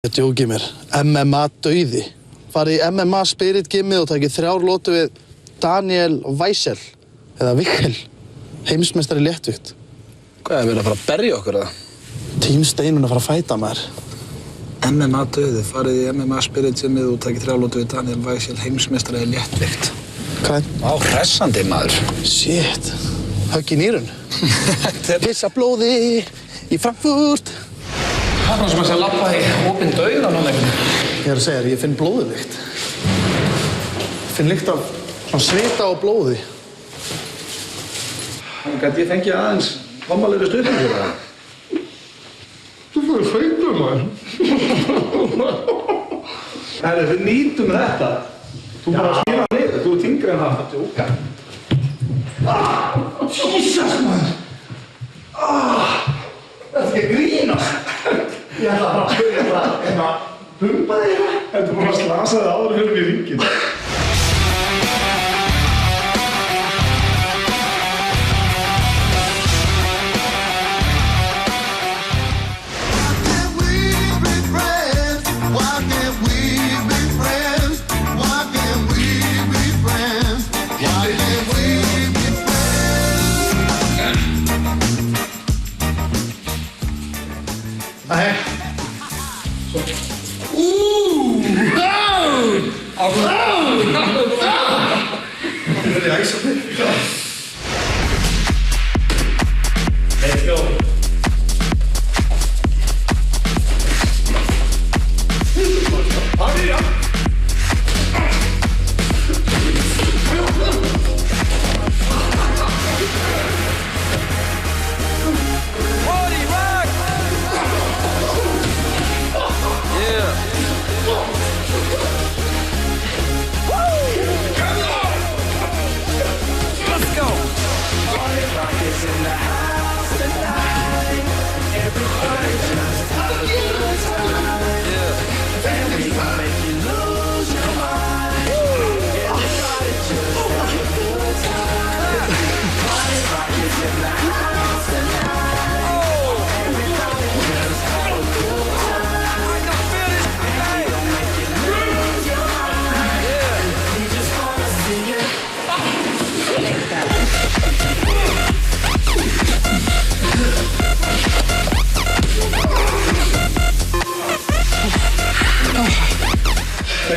Ég djóki mér. MMA dauði. Farið í MMA Spirit Gymið og takið 3 lotu við Daniel Weissel eða Vikkel, heimsmeistari í léttvíkt. Hvað, verið að fara að berja okkur eða? Tím Steinun að fara að fæta maður. MMA dauði, farið í MMA Spirit Gymið og takið 3 lotu við Daniel Weissel, heimsmeistari í léttvíkt. Hvað? Á, hressandi maður. Shit. Högg í nýrun. Pissa blóði í Frankfurt. Það er sem að segja lappa í opinn dauðan á nefnum. Ég er að segja þér, ég finn blóðulykt. Ég finn lykt af svona svita og blóði. Gæti ég fengið aðeins hommalegri stuðning fyrir það? Þú fyrir feitur, maður. Herri, við nýtum þetta. Þú bara að skila niður, þú er þyngri en það. Djóka. Jesus, maður. Þetta er ekki að grínast. Ég ætla bara að spyrja það, pumpa þig eitthvað? Þetta er bara að slasa þig áður fyrir mig í ringin. Nei. Þetta er æsandi. Let's go. Hadi ya.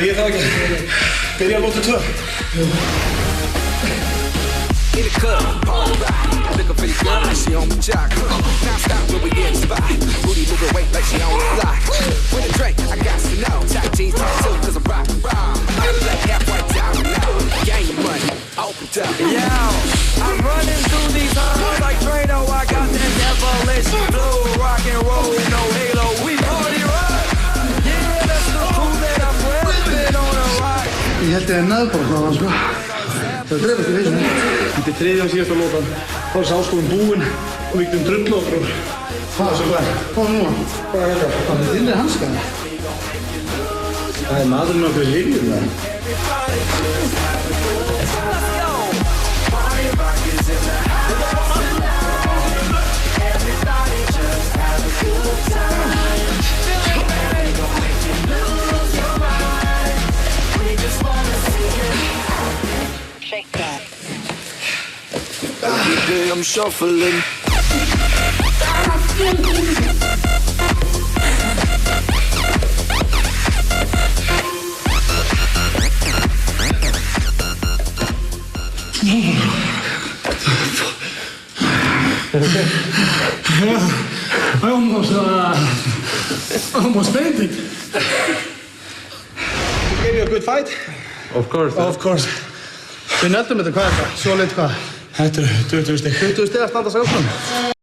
Ég þarf ekki að byrja að lóta 2. In the club, all right. Looking pretty good like she on my jock. Now stop when we get the spot. Booty moving weight like she on the block. With a drink, I got to know. Top jeans, tattoo, cause I'm rockin' raw. I'm black, half white, diamond now. Gang of money, opened up. Yo, I'm running through these halls like Drano. I got that devilish blue, rock and roll, no halo. We party rock. Yeah, that's the crew that I'm reppin' on a rock. Ég held ég að naður bara svona, sko. Það dreif ekki veisinu. Þetta er 3. og síðasta lótan. Þá er þessi áskorun búinn og við getum drull okkur. Hvað? Hvað núna? Hvað er þetta? Það er þinnri hanskana. Það er maðurinn okkur í lífjum það. Every day I'm shuffling. I almost fainted. You gave you a good fight? Of course. Of course. Við neldum þetta, hvað er þetta? Svo leitt hvað? Þetta er 20 stig. 20 stig að standa saman.